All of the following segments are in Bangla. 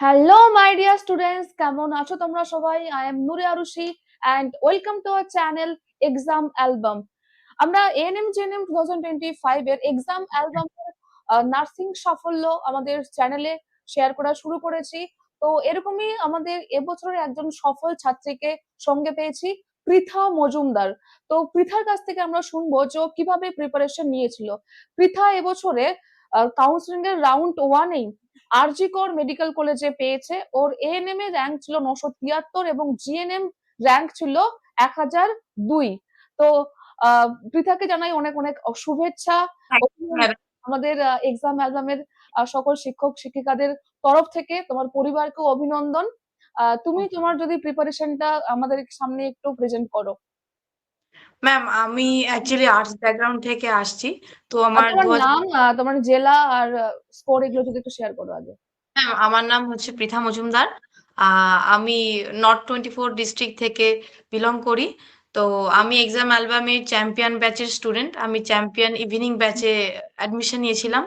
হ্যালো মাই ডিয়ার স্টুডেন্টস, কেমন আছো তোমরা সবাই? I am Noore Arushi and welcome to our channel exam album. আমরা এএনএম জেএনএম 2025 এর এক্সাম অ্যালবামের নার্সিং সাফল্য আমাদের চ্যানেলে শেয়ার করা শুরু করেছি। তো এরকমই আমাদের এবছরের একজন সফল ছাত্রীকে সঙ্গে পেয়েছি, পৃথা মজুমদার। তো পৃথার কাছ থেকে আমরা শুনবো যে ও কিভাবে প্রিপারেশন নিয়েছিল। পৃথা এবছরে কাউন্সিলিং এর রাউন্ড ওয়ানেই আরজি কর মেডিকেল কলেজে পেয়েছে। ওর এএনএম এর র্যাঙ্ক ছিল 973 এবং জিএনএম র্যাঙ্ক ছিল 1002। তো পৃথাকে জানাই অনেক অনেক শুভেচ্ছা। ম্যাডাম। আমাদের এক্সাম অ্যালবামের সকল শিক্ষক শিক্ষিকাদের তরফ থেকে তোমার পরিবারকেও অভিনন্দন। তুমি তোমার যদি প্রিপারেশনটা আমাদের সামনে একটু প্রেজেন্ট করো। ম্যাম, আমি অ্যাকচুয়ালি আর্টস ব্যাকগ্রাউন্ড থেকে আসছি। তো আর আমার তোমার নাম, তোমার জেলা আর স্কোর এগুলো যদি একটু শেয়ার করো আগে। ম্যাম, আমার নাম হচ্ছে পৃথা মজুমদার। আমি নর্থ 24 ডিস্ট্রিক্ট থেকে বিলং করি। তো আমি এক্সাম অ্যালবামের চ্যাম্পিয়ন ব্যাচের স্টুডেন্ট। আমি চ্যাম্পিয়ন ইভিনিং ব্যাচে অ্যাডমিশন নিয়েছিলাম।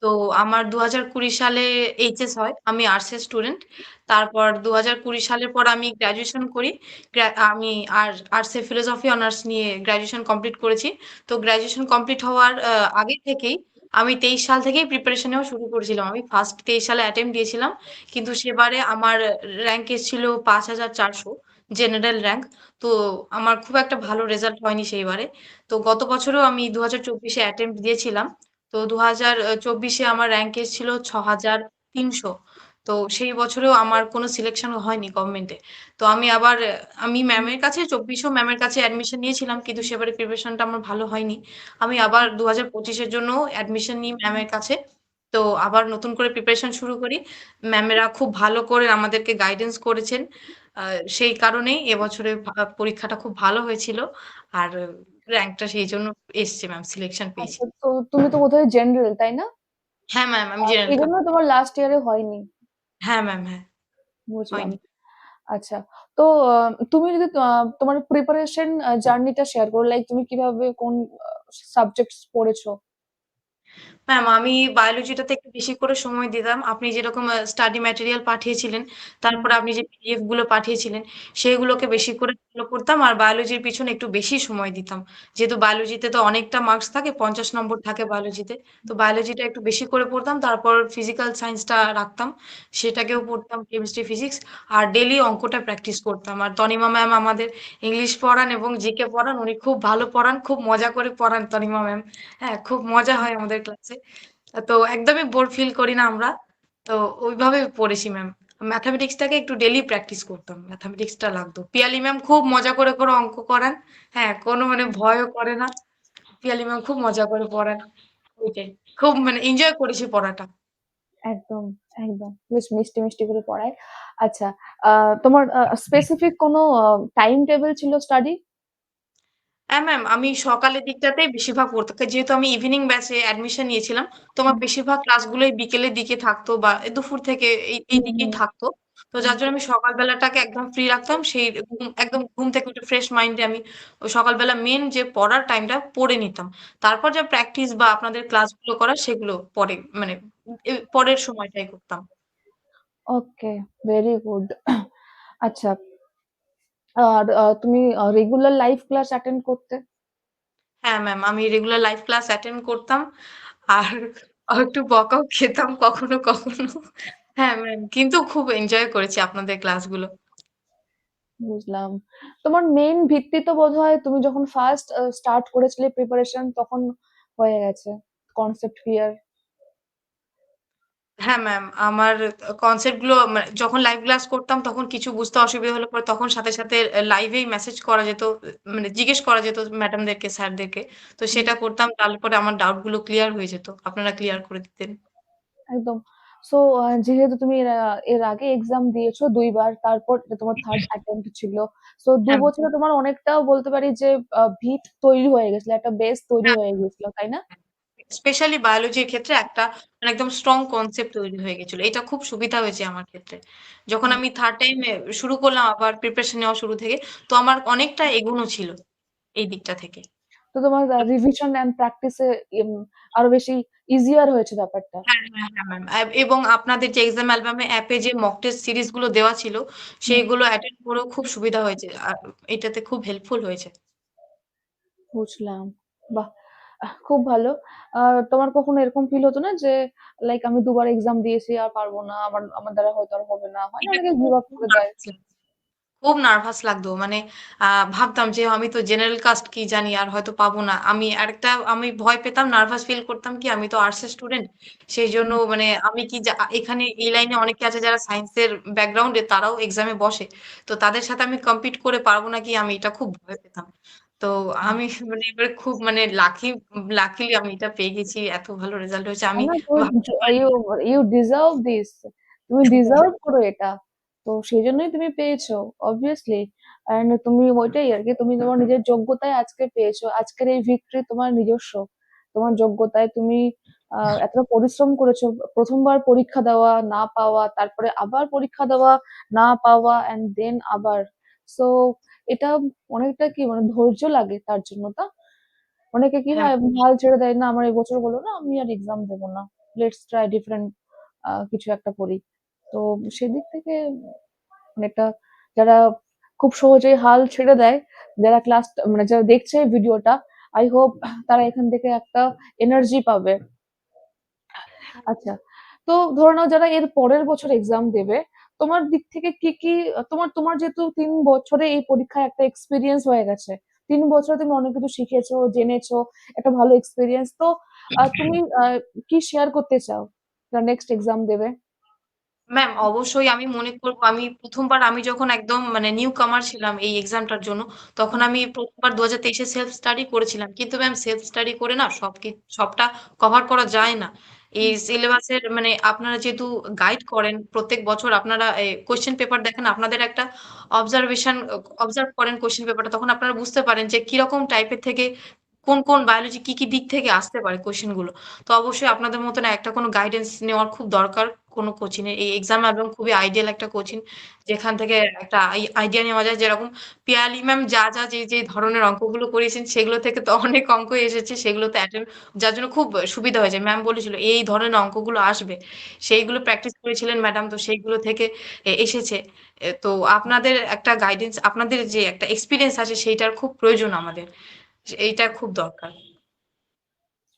তো আমার 2020 সালে এইচএস হয়। আমি আর্টসের স্টুডেন্ট। তারপর 2020 সালের পর আমি গ্র্যাজুয়েশন করি। আমি আর্টসে ফিলোসফি অনার্স নিয়ে গ্র্যাজুয়েশন কমপ্লিট করেছি। তো গ্র্যাজুয়েশন কমপ্লিট হওয়ার আগে থেকেই আমি 23 সাল থেকেই প্রিপারেশন নেওয়া শুরু করেছিলাম। আমি ফার্স্ট 23 সালে অ্যাটেম্প্ট দিয়েছিলাম। কিন্তু সেবারে আমার র‍্যাংক এসেছিল ৫,৪০০ জেনারেল র‍্যাংক। তো আমার খুব একটা ভালো রেজাল্ট হয়নি সেইবারে। তো গত বছরেও আমি ২০২৪ এ অ্যাটেম্প্ট দিয়েছিলাম। তো ২০২৪ এ আমার র‍্যাংক এসেছিল ৬,৩০০। তো সেই বছরেও আমার কোনো সিলেকশন হয়নি গভর্নমেন্টে। তো আমি ম্যামের কাছে ২৪০০ ম্যামের কাছে অ্যাডমিশন নিয়েছিলাম, কিন্তু সেবারে প্রিপারেশনটা আমার ভালো হয়নি। আমি আবার ২০২৫ এর জন্য অ্যাডমিশন নিই ম্যামের কাছে। তো আবার নতুন করে প্রিপারেশন শুরু করি। ম্যামেরা খুব ভালো করে আমাদেরকে গাইডেন্স করেছেন। সেই কারণেই এবছরে পরীক্ষাটা খুব ভালো হয়েছিল। আর র‍্যাংকটা সেই জন্য এসছে ম্যাম, সিলেকশন পেয়েছি। আচ্ছা, তো তুমি তো বোধহয় জেনারেল, তাই না? হ্যাঁ ম্যাম, আমি জেনারেল সেই জন্য কার্ড। তোমার লাস্ট ইয়ারে হয়নি। হ্যাঁ ম্যাম, হ্যাঁ, বুঝলাম। হয়নি। আচ্ছা, তো তুমি যদি তোমার প্রিপারেশন জার্নিটা শেয়ার করো, লাইক তুমি কিভাবে কোন সাবজেক্টস পড়েছো? ম্যাম, আমি বায়োলজিটাতে একটু বেশি করে সময় দিতাম। আপনি যেরকম স্টাডি ম্যাটেরিয়াল পাঠিয়েছিলেন, হুম। তারপরে আপনি যে পিডিএফ গুলো পাঠিয়েছিলেন, সেগুলোকে বেশি করে ফলো করতাম আর বায়োলজির পিছনে একটু বেশি সময় দিতাম। যেহেতু বায়োলজিতে তো অনেকটা মার্কস থাকে, 50 নম্বর থাকে বায়োলজিতে। তো বায়োলজিটা একটু বেশি করে পড়তাম। তারপর ফিজিক্যাল সায়েন্সটা রাখতাম, সেটাকেও পড়তাম, কেমিস্ট্রি, ফিজিক্স। আর ডেইলি অঙ্কটা প্র্যাকটিস করতাম। আর তনিমা ম্যাম আমাদের ইংলিশ পড়ান এবং জিকে পড়ান। উনি খুব ভালো পড়ান, খুব মজা করে পড়ান তনিমা ম্যাম। হ্যাঁ, খুব মজা হয় আমাদের ক্লাসে। তো একদমই বোর ফিল করি না আমরা। তো ওইভাবে পড়েছি ম্যাম। ম্যাথামেটিক্সটাকে একটু ডেইলি প্র্যাকটিস করতাম। ম্যাথামেটিক্সটা লাগতো। পিয়ালি ম্যাম খুব মজা করে করে অঙ্ক করান। হ্যাঁ, কোনো মানে ভয়ও করে না। পিয়ালি ম্যাম খুব মজা করে পড়ান। ওইটাই। খুব মানে এনজয় করেছি পড়াটা। একদম, একদম। বেশ মিষ্টি, মিষ্টি করে পড়ায়। আচ্ছা, তোমার স্পেসিফিক কোনো টাইম টেবল ছিল স্টাডি? হ্যাঁ ম্যাম, আমি সকালের দিকটাতেই বেশিরভাগ পড়তাম। যেহেতু আমি ইভিনিং ব্যাচে অ্যাডমিশন নিয়েছিলাম, তো আমার হুম, বেশিরভাগ ক্লাসগুলোই বিকেলের দিকে থাকতো বা দুপুর থেকে এই হুম, দিকেই হুম, থাকতো। তো হুম। যার জন্য আমি সকালবেলাটাকে একদম ফ্রি রাখতাম। সেই একদম ঘুম থেকে উঠে ফ্রেশ মাইন্ডে আমি ওই সকালবেলা মেন যে পড়ার টাইমটা পড়ে নিতাম। তারপর যা প্র্যাকটিস বা আপনাদের ক্লাসগুলো করার সেগুলো পরে মানে পরের সময়টাই করতাম। ওকে, ভেরি গুড। আচ্ছা, আর তুমি রেগুলার লাইভ ক্লাস অ্যাটেন্ড করতে? হ্যাঁ ম্যাম, আমি রেগুলার লাইভ ক্লাস অ্যাটেন্ড করতাম। আর একটু বকাও খেতাম কখনো কখনো। হ্যাঁ ম্যাম, কিন্তু খুব এনজয় করেছি আপনাদের ক্লাসগুলো। বুঝলাম। তোমার মেইন ভিত্তি তো বোধহয় তুমি যখন ফার্স্ট স্টার্ট করেছিলে প্রিপারেশন তখন হয়ে গেছে, কনসেপ্ট ক্লিয়ার। হ্যাঁ ম্যাম, আমার কনসেপ্ট গুলো মানে যখন লাইভ ক্লাস করতাম তখন কিছু বুঝতে অসুবিধা হলে পরে তখন সাথে সাথে লাইভেই মেসেজ করা যেত, মানে জিজ্ঞেস করা যেত ম্যাডামদেরকে, স্যারদেরকে। তো সেটা করতাম, তারপরে আমার ডাউট গুলো ক্লিয়ার হয়ে যেত, আপনারা ক্লিয়ার করে দিতেন। একদম। সো যেহেতু তুমি এর আগে এক্সাম দিয়েছো ২ বার, তারপর এটা তোমার থার্ড অ্যাটেম্প্ট ছিল। সো ২ হ্যাঁ বছরে তোমার অনেকটাও বলতে পারি যে ভিত তৈরি হয়ে গেছিল, একটা বেস তৈরি হ্যাঁ, হয়ে গিয়েছিল, তাই না? স্পেশালি বায়োলজির ক্ষেত্রে একটা মানে একদম স্ট্রং কনসেপ্ট তৈরি হয়ে গেছিল। এটা খুব সুবিধা হয়েছে আমার ক্ষেত্রে। যখন হুম। আমি থার্ড টাইম শুরু করলাম আবার প্রিপারেশন নেওয়া শুরু থেকে, তো আমার অনেকটা এগোনো ছিল এই দিকটা থেকে। তো তোমার রিভিশন অ্যান্ড প্র্যাকটিসে আরো বেশি ইজিয়ার হয়েছে ব্যাপারটা। হ্যাঁ, হ্যাঁ, হ্যাঁ ম্যাম। এবং আপনাদের যে এক্সাম অ্যালবামে অ্যাপে যে মক টেস্ট সিরিজ গুলো দেওয়া ছিল, হুম, সেইগুলো অ্যাটেন্ড করেও খুব সুবিধা হয়েছে। এটাতে খুব হেল্পফুল হয়েছে। বুঝলাম। বাহ! খুব ভালো। তোমার কখনো এরকম ফিল হতো না যে লাইক আমি ২ বার এক্সাম দিয়েছি আর পারব না। আমার আমার দ্বারা হয়তো আর হবে না। হয় না এটা অনেকে খুব, গিভ আপ খুব করে দেয়। নার্ভাস লাগতো। খুব নার্ভাস লাগতো। মানে ভাবতাম যে আমি তো জেনারেল কাস্ট কি জানি আর হয়তো পাবো না। আমি ভয় পেতাম, নার্ভাস ফিল করতাম কি আমি তো আর্টস এর স্টুডেন্ট। সেইজন্য হুম, মানে আমি কি এখানে এই লাইনে অনেকে আছে যারা সায়েন্সের ব্যাকগ্রাউন্ডে তারাও এক্সামে বসে। তো তাদের সাথে আমি কম্পিট করে পারবো নাকি আমি এটা খুব ভয় পেতাম। তো হুম। আমি মানে এবারে খুব মানে লাকিলি আমি এটা পেয়ে গেছি। এত ভালো রেজাল্ট হয়েছে। আমি না তুমি ভাবতে পারিনি। You you deserve this. তুমি ডিজার্ভ করো এটা। তো সেজন্যই তুমি পেয়েছো অবভিয়াসলি। এন্ড তুমি ওইটাই আরকি তুমি তোমার নিজের যোগ্যতায় আজকে পেয়েছো। আজকের এই ভিক্টরি তোমার নিজস্ব। তোমার যোগ্যতায় তুমি এতটা পরিশ্রম করেছো। ১ম বার পরীক্ষা দেওয়া, না পাওয়া, তারপরে আবার পরীক্ষা দেওয়া, না পাওয়া অ্যান্ড দেন আবার। সো এটা অনেকটা কি মানে ধৈর্য লাগে তার জন্য অনেকে কি হ্যাঁ, হয় হাল ছেড়ে দেয় না আমার এই বছর হলো না আমি আর এক্সাম দেবো না লেটস ট্রাই ডিফারেন্ট কিছু একটা করি তো সেদিক থেকে অনেকটা যারা খুব সহজেই হাল ছেড়ে দেয় যারা ক্লাস মানে যারা দেখছে ভিডিওটা আই হোপ তারা এখান থেকে একটা এনার্জি পাবে আচ্ছা তো ধরে নাও যারা এর পরের বছর এক্সাম দেবে তোমার দিক থেকে কি কি তোমার তোমার যেহেতু ৩ বছরে এই পরীক্ষায় একটা এক্সপিরিয়েন্স হয়ে গেছে ৩ বছরে তুমি অনেক কিছু শিখেছো জেনেছো একটা ভালো এক্সপিরিয়েন্স তো তুমি কি শেয়ার করতে চাও যারা নেক্সট এক্সাম দেবে ম্যাম অবশ্যই আমি মনে করব আমি ১ম বার আমি যখন একদম মানে নিউ কামার ছিলাম এই এক্সামটার জন্য, তখন আমি ১ম বার ২০২৩ এ সেলফ স্টাডি করেছিলাম। কিন্তু ম্যাম সেলফ স্টাডি করে না সবটা কভার করা যায় না। এই সিলেবাসের মানে আপনারা যেহেতু গাইড করেন, প্রত্যেক বছর আপনারা কোয়েশ্চেন পেপার দেখেন, আপনাদের একটা অবজার্ভ করেন কোয়েশ্চেন পেপারটা, তখন আপনারা বুঝতে পারেন যে কিরকম টাইপের থেকে কোন বায়োলজি কি দিক থেকে আসতে পারে কোয়েশ্চেন গুলো। তো অবশ্যই আপনাদের মতন একটা কোনো গাইডেন্স নেওয়ার খুব দরকার কোনো কোচিং এর। এই এক্সাম একদম খুবই আইডিয়াল একটা কোচিং। যেখান থেকে একটা আইডিয়া নেওয়া যায়। যেরকম পিয়ালি ম্যাম যে ধরনের অঙ্কগুলো করিয়েছেন সেগুলো থেকে তো অনেক অঙ্ক এসেছে। সেগুলোতে যার জন্য খুব সুবিধা হয়েছে। ম্যাম বলেছিল এই ধরনের অঙ্কগুলো আসবে। সেইগুলো প্র্যাকটিস করেছিলেন ম্যাডাম। তো সেইগুলো থেকে এসেছে। তো আপনাদের একটা গাইডেন্স, আপনাদের যে একটা এক্সপেরিয়েন্স আছে সেইটার খুব প্রয়োজন আমাদের। এইটা খুব দরকার।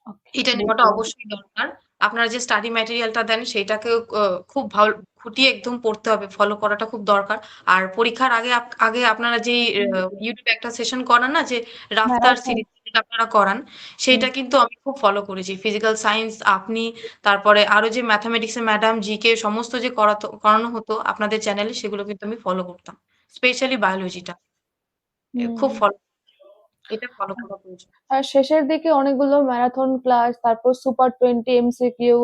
ওকে এটা নেওয়াটা বুঝলাম অবশ্যই দরকার। আপনারা যে স্টাডি ম্যাটেরিয়ালটা দেন সেইটাকেও খুব খুঁটিয়ে একদম পড়তে হবে। ফলো করাটা খুব দরকার। আর পরীক্ষার আগে আপনারা যেই YouTube এ একটা সেশন করান না যে রাফতার ম্যারাথন সিরিজ যেটা আপনারা করান, সেইটা কিন্তু আমি খুব ফলো করেছি। ফিজিক্যাল সায়েন্স আপনি, তারপরে আরো যে ম্যাথমেটিক্স এর ম্যাডাম, জিকে সমস্ত যে করানো হতো আপনাদের চ্যানেলে সেগুলো কিন্তু আমি ফলো করতাম। স্পেশালি বায়োলজিটা। খুব হুম ফলো এটা ফলো করা প্রয়োজন। আর শেষের দিকে অনেকগুলো ম্যারাথন ক্লাস তারপর সুপার 20 এমসিকিউ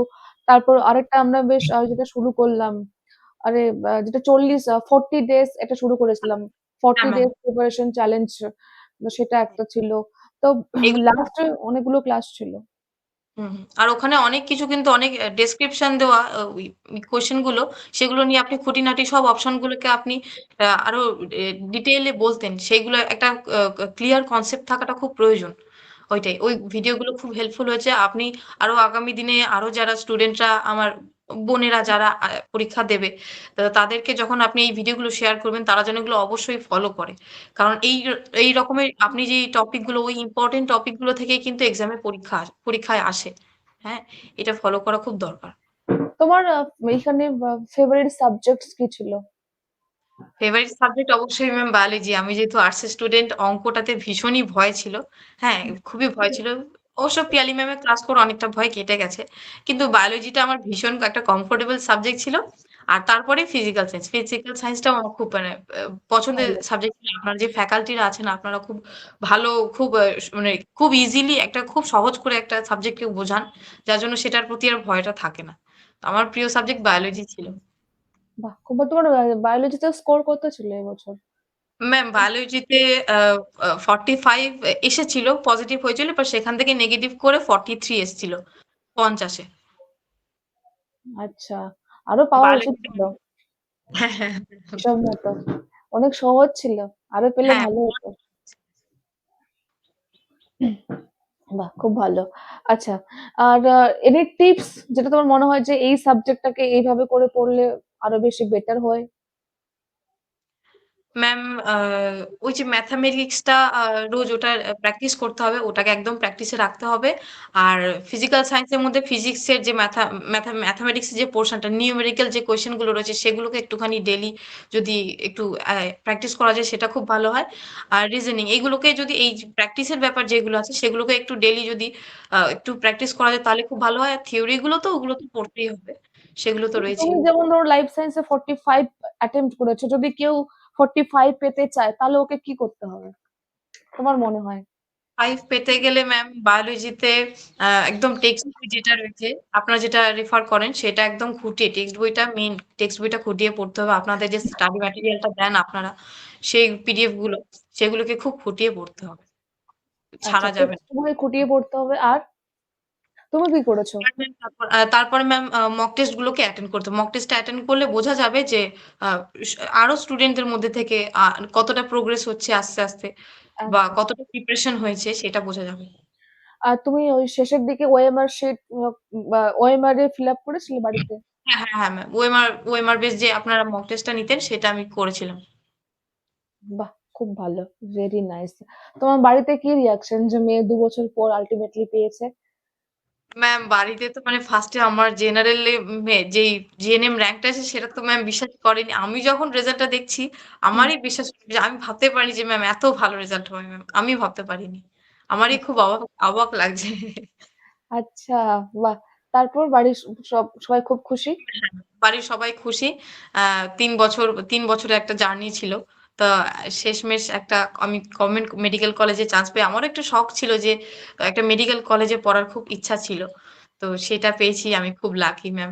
তারপর আরেকটা আমরা বেশ যেটা শুরু করলাম আরে যেটা 40 ডেজ এটা শুরু করেছিলাম হ্যাঁ 40 ম্যাম। ডেজ প্রিপারেশন চ্যালেঞ্জ সেটা একটা ছিল তো এগুলো লাস্টে অনেকগুলো ক্লাস ছিল হুম, হুম। আর ওখানে অনেক কিছু কিন্তু অনেক ডেসক্রিপশন দেওয়া ওই কোয়েশ্চেন গুলো, সেগুলো নিয়ে আপনি খুঁটিনাটি সব অপশন গুলোকে আপনি আরো ডিটেইলে বলতেন। সেইগুলো একটা ক্লিয়ার কনসেপ্ট থাকাটা খুব প্রয়োজন। ওইটাই। ওই ভিডিও গুলো খুব হেল্পফুল হয়েছে। আপনি আরো আগামী দিনে আরো যারা স্টুডেন্টরা আমার বোনেরা যারা পরীক্ষা দেবে, তাদেরকে যখন আপনি এই ভিডিওগুলো শেয়ার করবেন তারা যেন এগুলো অবশ্যই ফলো করে। কারণ এই রকমের আপনি যে টপিক গুলো ওই ইম্পোর্টেন্ট টপিক গুলো থেকেই কিন্তু এক্সামে পরীক্ষায় আসে। হ্যাঁ? এটা ফলো করা খুব দরকার। তোমার এখানে ফেভারিট সাবজেক্টস কি ছিল ফেভারিট সাবজেক্ট অবশ্যই ম্যাম বায়োলজি। আমি যেহেতু আর্টসের স্টুডেন্ট অঙ্কটাতে ভীষণই ভয় ছিল। হ্যাঁ, খুবই ভয় ছিল। অবশ্য পিয়ালি ম্যামের ক্লাস করে অনেকটা ভয় কেটে গেছে। কিন্তু বায়োলজিটা আমার ভীষণ একটা কমফোর্টেবল সাবজেক্ট ছিল। আর তারপরে ফিজিক্যাল সায়েন্স। ফিজিক্যাল সায়েন্সটাও আমার খুব মানে পছন্দের ভালো সাবজেক্ট ছিল। আপনার যে ফ্যাকাল্টিরা আছেন আপনারা খুব ভালো, খুব মানে খুব ইজিলি একটা খুব সহজ করে একটা সাবজেক্টকে বোঝান। যার জন্য সেটার প্রতি আর ভয়টা থাকে না। তো আমার প্রিয় সাবজেক্ট বায়োলজি ছিল। বাহ খুব তোমার বায়োলজিতে স্কোর কত ছিল এবছর ম্যাম বায়োলজিতে আ আ 45 এসেছিল, পজিটিভ হয়েছিল। বাট সেখান থেকে নেগেটিভ করে 43 এসছিল ৫০ এ। আচ্ছা আরো পাওয়া উচিত বায়োলজিতে ছিল হ্যাঁ, হ্যাঁ, হিসাব মতো অনেক সহজ ছিল আরো পেলে হ্যাঁ, ভালো হতো বাহ! খুব ভালো। আচ্ছা, আর এনি টিপস যেটা তোমার মনে হয় যে এই সাবজেক্টটাকে এইভাবে করে পড়লে আরো বেশি বেটার হয়? ম্যাম আ ওই যে ম্যাথমেটিক্সটা রোজ ওটা প্র্যাকটিস করতে হবে। ওটাকে একদম প্র্যাকটিসে রাখতে হবে। আর ফিজিক্যাল সায়েন্সের মধ্যে ফিজিক্সের যে ম্যাথমেটিক্সের যে পোরশনটা নিউমেরিক্যাল যে কোয়েশ্চেন গুলো রয়েছে সেগুলোকে একটুখানি ডেইলি যদি একটু প্র্যাকটিস করা যায় সেটা খুব ভালো হয়। আর রিজনিং এগুলোকে যদি এই যে প্র্যাকটিসের ব্যাপার যেগুলো আছে সেগুলোকে একটু ডেইলি যদি একটু প্র্যাকটিস করা যায় তাহলে খুব ভালো হয়। আর থিওরি গুলো তো ওগুলো তো পড়তেই হবে। সেগুলো তো তুমি রয়েছেই। যেমন ধরো লাইফ সায়েন্স এ 45 অ্যাটেম্প্ট করেছো। যদি কেউ 45 পেতে চায় তাহলে ওকে কি করতে হবে? তোমার মনে হয়? 5 পেতে গেলে ম্যাম বায়োলজিতে একদম টেক্সট বই যেটা রয়েছে, আপনারা যেটা রেফার করেন সেটা একদম খুঁটিয়ে টেক্সট বইটা মেইন টেক্সট বইটা খুঁটিয়ে পড়তে হবে। আপনাদের যে স্টাডি ম্যাটেরিয়ালটা দেন আপনারা, সেই পিডিএফ গুলো, সেগুলোকে খুব খুঁটিয়ে পড়তে হবে। আচ্ছা, ছাড়া যাবে না। টেক্সট বই খুঁটিয়ে পড়তে হবে। আর তুমি কি করেছো? তারপরে ম্যাম মক টেস্ট গুলোকে অ্যাটেন্ড করতে হবে। মক টেস্টটা অ্যাটেন্ড করলে বোঝা যাবে যে আ স আরো স্টুডেন্টদের মধ্যে থেকে কতটা প্রোগ্রেস হচ্ছে আস্তে, আস্তে বা আচ্ছা। কতটা প্রিপারেশন হয়েছে সেটা বোঝা যাবে। আর তুমি ওই শেষের দিকে ওএমআর শিট বা ওএমআর এ ফিল আপ করেছিলে বাড়িতে? হ্যাঁ, হ্যাঁ, হ্যাঁ ম্যাম। ওএমআর বেস যে আপনারা মক টেস্টটা নিতেন সেটা আমি করেছিলাম। বাহ! খুব ভালো। Very nice. তোমার বাড়িতে কি রিঅ্যাকশন যে মেয়ে ২ বছর পর আল্টিমেটলি পেয়েছে? ম্যাম বাড়িতে তো মানে ফার্স্ট এ আমার জেনারেলে যেই জিএনএম র‍্যাংকটা আছে সেটা তো ম্যাম বিশ্বাস করেনি। আমি যখন রেজাল্টটা দেখছি হুম, আমারই বিশ্বাস হচ্ছে যে আমি ভাবতে পারিনি যে ম্যাম এত ভালো রেজাল্ট হবে ম্যাম। আমি ভাবতে পারিনি। আমারই খুব অবাক অবাক লাগছে। আচ্ছা, বাহ! তারপর বাড়ির সবাই খুব খুশি? হ্যাঁ, বাড়ির সবাই খুশি। আ ৩ বছরের একটা জার্নি ছিল। তো শেষমেশ একটা আমি গভর্নমেন্ট মেডিকেল কলেজে চান্স পেয়ে আমারও একটা শখ ছিল যে একটা মেডিকেল কলেজে পড়ার খুব ইচ্ছা ছিল। তো সেটা পেয়েছি আমি খুব লাকি ম্যাম।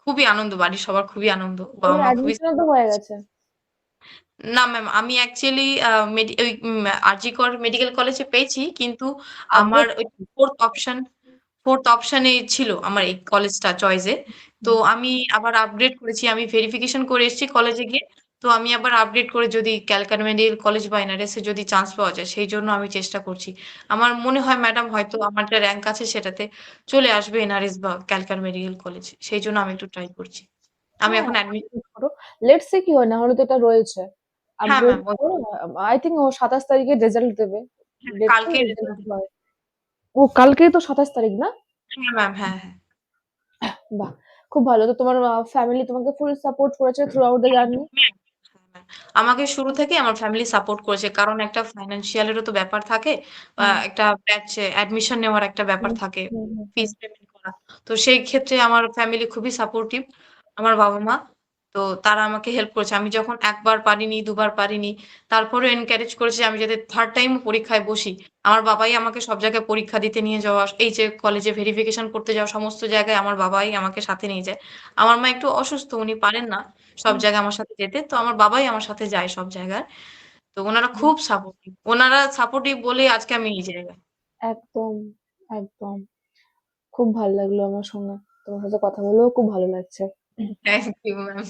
খুবই আনন্দ, বাড়ির সবার খুবই আনন্দ। তোমার বাবা-মা খুবই অ্যাডমিশনও তো হয়ে গেছে। না ম্যাম আমি অ্যাকচুয়ালি ওই আরজিকর মেডিকেল কলেজে পেয়েছি। কিন্তু আমার আপডেট ওই 4th অপশনে ছিল আমার এই কলেজটা চয়েসে। তো হুম, আমি আবার আপগ্রেড করেছি। আমি ভেরিফিকেশন করে এসেছি কলেজে গিয়ে। তো আমি আবার আপগ্রেড করে যদি ক্যালকাটা মেডিকেল কলেজ বা এনআরএস এ যদি চান্স পাওয়া যায় সেইজন্য আমি চেষ্টা করছি। আমার মনে হয় ম্যাডাম হয়তো আমার যে র‍্যাংক আছে সেটাতে চলে আসবে এনআরএস বা ক্যালকাটা মেডিকেল কলেজ। সেইজন্য আমি একটু ট্রাই করছি। আমি হ্যাঁ, এখন আপডেট করো। লেটস সি কি হয়, না হলে তো এটা রয়েছে। হ্যাঁ আপডেট ম্যাম করো। আই থিংক ও ২৭ তারিখে রেজাল্ট দেবে। হ্যাঁ, দেখো কালকে রেজাল্ট রেজাল্ট কি হয়। ও কালকেই তো ২৭ তারিখ না? হ্যাঁ ম্যাম, হ্যাঁ, হ্যাঁ। বাহ! খুব ভালো। তো তোমার ফ্যামিলি তোমাকে ফুল সাপোর্ট করেছে থ্রু আউট দ্যা হ্যাঁ, জার্নি? ম্যাম, হ্যাঁ, হ্যাঁ। আমাকে শুরু থেকেই আমার ফ্যামিলি সাপোর্ট করেছে। কারণ একটা ফাইন্যান্সিয়াল এরও তো ব্যাপার থাকে। হুম, একটা ব্যাচে অ্যাডমিশন নেওয়ার একটা ব্যাপার হুম, থাকে। হুম, হুম, ফিস হুম। পেমেন্ট করা। তো সেই ক্ষেত্রে আমার ফ্যামিলি খুবই সাপোর্টিভ। আমার বাবা-মা। তো তারা আমাকে হেল্প করেছে। আমি যখন ১ বার পারিনি, ২ বার পারিনি, তারপরেও এনকারেজ করেছে আমি যাতে 3rd টাইম পরীক্ষায় বসি। আমার বাবাই আমাকে সব জায়গায় পরীক্ষা দিতে নিয়ে যাওয়া, এই যে কলেজে ভেরিফিকেশন করতে যাওয়া সমস্ত জায়গায় আমার বাবাই আমাকে সাথে নিয়ে যায়। আমার মা একটু অসুস্থ, উনি পারেন না সব জায়গায় আমার সাথে যেতে। তো আমার বাবাই আমার সাথে যায় সব জায়গায়। তো উনারা হুম। খুব সাপোর্টিভ। উনারা সাপোর্টিভ বলেই আজকে আমি এই জায়গায়। একদম, একদম। খুব ভাল লাগলো আমার শুনে। তোমার সাথে কথা বলেও খুব ভালো লাগছে। Thank you ma'am.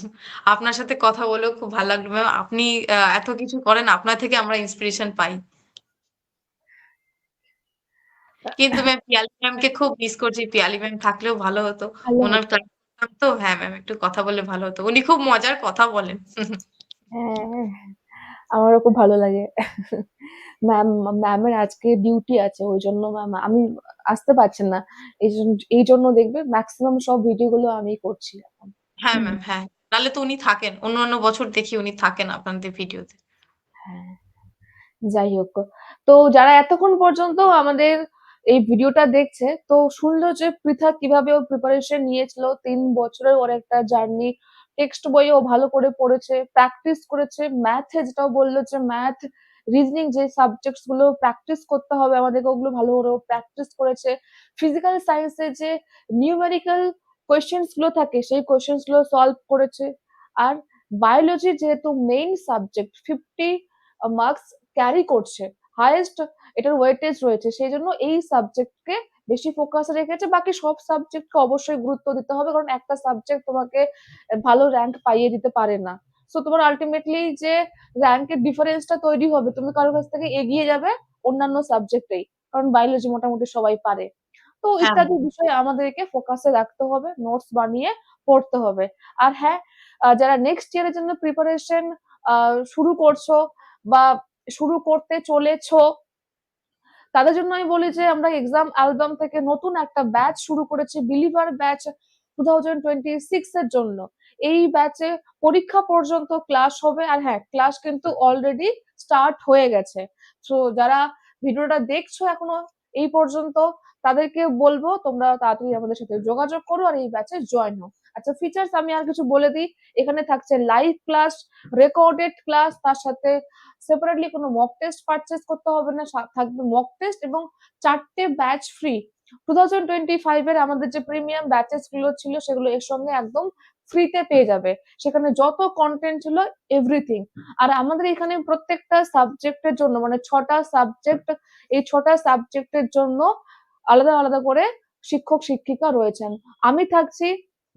আপনার সাথে কথা বলেও খুব ভালো লাগলো ম্যাম। আপনি এত কিছু করেন, আপনার থেকে আমরা ইন্সপিরেশন পাই। কিন্তু ম্যাম পিয়ালি ম্যামকে খুব মিস করছি। পিয়ালি ম্যাম থাকলেও ভালো হতো। ভালো উনার হতো। ক্লাস করতাম তো হ্যাঁ ম্যাম একটু কথা বললে ভালো হতো। উনি খুব মজার কথা বলেন। হ্যাঁ, আমারও খুব ভালো লাগে। ম্যাম ম্যামের আজকে ডিউটি আছে। ওইজন্য ম্যাম আমি আসতে পারছেন না। এইজন্য দেখবে মেক্সিমাম সব ভিডিও গুলো আমিই করছি এখন। হ্যাঁ ম্যাম, হ্যাঁ। নাহলে তো উনি থাকেন। অন্যান্য বছর দেখি উনি থাকেন আপনাদের ভিডিওতে। হ্যাঁ, যাই হোক। তো যারা এতক্ষণ পর্যন্ত আমাদের এই ভিডিওটা দেখছে, তো শুনলো যে পৃথা কিভাবে ওর প্রিপারেশন নিয়েছিল। ৩ বছরের ওর একটা জার্নি। টেক্সট বই ও ভালো করে পড়েছে, প্র্যাকটিস করেছে। ম্যাথে যেটাও বলল যে ম্যাথ, রিজনিং যে সাবজেক্টস গুলো প্র্যাকটিস করতে হবে আমাদেরকে ওগুলো ভালো করে প্র্যাকটিস করেছে। ফিজিক্যাল সায়েন্স এর যে নিউমেরিক্যাল কোয়েশ্চেনস গুলো থাকে সেই কোয়েশ্চেনস গুলো সলভ করেছে। আর বায়োলজি যেহেতু মেইন সাবজেক্ট 50 মার্কস ক্যারি করছে, হাইয়েস্ট এটার ওয়েটেজ রয়েছে, সেই জন্য এই সাবজেক্টকে বেশি ফোকাস রেখেছে। বাকি সব সাবজেক্টকে অবশ্যই গুরুত্ব দিতে হবে, কারণ একটা সাবজেক্ট তোমাকে ভালো র্যাঙ্ক পাইয়ে দিতে পারে না। সো তোমার আলটিমেটলি যে র্যাঙ্কের ডিফারেন্সটা তৈরি হবে, তুমি কারোর কাছ থেকে এগিয়ে যাবে অন্যান্য সাবজেক্টেই, কারণ বায়োলজি মোটামুটি সবাই পারে। তো হ্যাঁ ইত্যাদি বিষয়ে আমাদেরকে ফোকাসে রাখতে হবে, নোটস বানিয়ে পড়তে হবে। আর হ্যাঁ, যারা নেক্সট ইয়ারের জন্য প্রিপারেশন শুরু করছো বা শুরু করতে চলেছো, তাদের জন্য আমি বলি যে আমরা এক্সাম অ্যালবাম থেকে নতুন একটা ব্যাচ শুরু করেছি, বিলিভার ব্যাচ 2026 এর জন্য। এই ব্যাচে পরীক্ষা পর্যন্ত ক্লাস হবে, আর হ্যাঁ, ক্লাস কিন্তু অলরেডি স্টার্ট হয়ে গেছে। তো যারা ভিডিওটা দেখছো এখনো এই পর্যন্ত, তাদেরকে বলবো তোমরা তাড়াতাড়ি আমাদের সাথে যোগাযোগ করো আর এই ব্যাচে জয়েন হও। আচ্ছা, ফিচার্স আমি আর কিছু বলে দিই। এখানে থাকছে লাইভ ক্লাস, রেকর্ডেড ক্লাস, তার সাথে সেপারেটলি কোনো মক টেস্ট পারচেস করতে হবে না, থাকবে মক টেস্ট এবং 4টে ব্যাচ ফ্রি। 2025 এর আমাদের যে প্রিমিয়াম ব্যাচেস গুলো ছিল সেগুলো এর সঙ্গে একদম ফ্রিতে পেয়ে যাবে। সেখানে যত কন্টেন্ট ছিল এভরিথিং। আর আমাদের এখানে প্রত্যেকটা সাবজেক্টের জন্য, মানে 6টা সাবজেক্ট, এই 6টা সাবজেক্টের জন্য আলাদা আলাদা করে শিক্ষক শিক্ষিকা রয়েছেন। আমি থাকছি,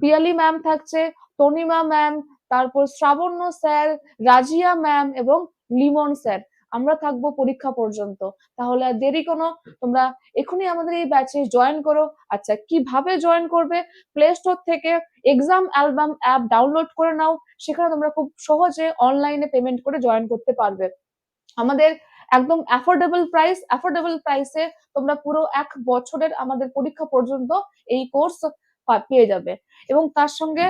পিয়ালি ম্যাম থাকছে, তনিমা ম্যাম, তারপর শ্রাবণ্য স্যার, রাজিয়া ম্যাম এবং লিমন স্যার। আমরা থাকবো পরীক্ষা পর্যন্ত। তাহলে আর দেরি কোনো, তোমরা এখনই আমাদের এই ব্যাচে জয়েন করো। আচ্ছা, কিভাবে জয়েন করবে? প্লে স্টোর থেকে এক্সাম অ্যালবাম অ্যাপ ডাউনলোড করে নাও। সেখানে তোমরা খুব সহজে অনলাইনে পেমেন্ট করে জয়েন করতে পারবে। আমাদের একদম অ্যাফোর্ডেবল প্রাইসে তোমরা পুরো 1 বছরের আমাদের পরীক্ষা পর্যন্ত এই কোর্স পেয়ে যাবে। এবং তার সঙ্গে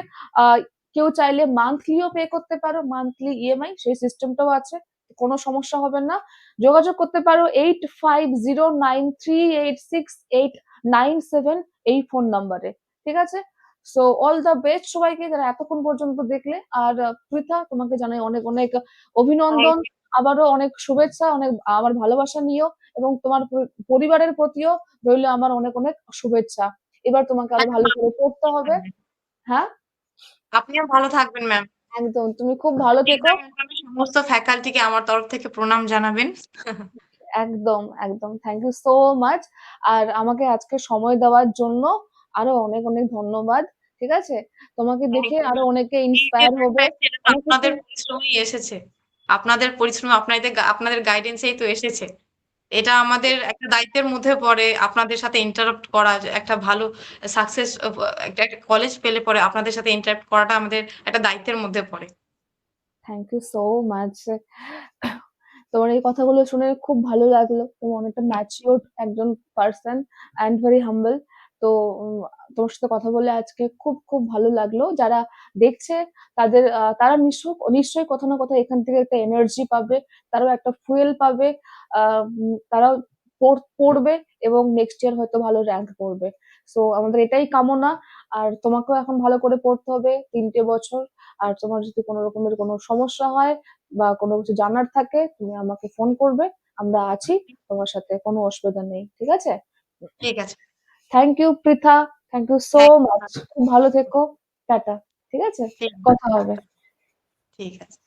কেউ চাইলে মান্থলিও পে করতে পারো, মান্থলি ইএমআই সেই সিস্টেমটাও আছে, কোনো সমস্যা হবে না। যোগাযোগ করতে পারো 8509386897 এই ফোন নাম্বারে। ঠিক আছে? সো অল দ্য বেস্ট সবাইকে যারা এতক্ষণ পর্যন্ত দেখলে। আর পৃথা, তোমাকে জানাই অনেক অনেক অভিনন্দন, আবারও অনেক শুভেচ্ছা, অনেক আমার ভালোবাসা নিও, এবং তোমার পরিবারের প্রতিও রইল আমার অনেক অনেক শুভেচ্ছা। এবার তোমাকে আরো ভালো করে পড়তে হবে। হ্যাঁ, আপনিও ভালো থাকবেন ম্যাম। একদম, তুমি খুব ভালো থেকো। সমস্ত ফ্যাকাল্টিকে আমার তরফ থেকে প্রণাম জানাবেন। একদম একদম, থ্যাংক ইউ সো মাচ। আর আমাকে আজকে সময় দেওয়ার জন্য আরো অনেক অনেক ধন্যবাদ। ঠিক আছে? তোমাকে দেখে আরো অনেকে ইন্সপায়ার হবে। অনেক কিছু। আপনাদের পরিশ্রমই এসেছে। আপনাদের পরিশ্রম, আপনাদের গাইডেন্সেই তো এসেছে। এটা আমাদের একটা দায়িত্বের মধ্যে পড়ে আপনাদের সাথে ইন্টারাপ্ট করা, একটা ভালো সাকসেস, একটা কলেজ পেলে পরে আপনাদের সাথে ইন্টারাপ্ট করাটা আমাদের একটা দায়িত্বের মধ্যে পড়ে। Thank you so much. তোমার এই কথাগুলো শুনে খুব ভালো লাগলো। তুমি অনেকটা ম্যাচিওর একজন পার্সন অ্যান্ড ভেরি হাম্বল। তো তোমার সাথে কথা বলে আজকে খুব খুব ভালো লাগলো। যারা দেখছে তাদের তারা নিশ্চয়ই কোথাও না কোথাও এখান থেকে একটা এনার্জি পাবে, তারাও একটা ফুয়েল পাবে। তারাও পড়বে এবং নেক্সট ইয়ার হয়তো ভালো র্যাঙ্ক করবে। সো আমাদের এটাই কামনা। আর তোমাকেও এখন ভালো করে পড়তে হবে 3টে বছর। আর তোমার যদি কোনো রকমের কোনো সমস্যা হয় বা কোনো কিছু জানার থাকে, তুমি আমাকে ফোন করবে। আমরা আছি তোমার সাথে, কোনো অসুবিধা নেই। ঠিক আছে? ঠিক আছে। Thank you Pritha, thank you so thank much. খুব ভালো থেকো। টাটা। ঠিক আছে? ঠিক কথা হবে। ঠিক আছে।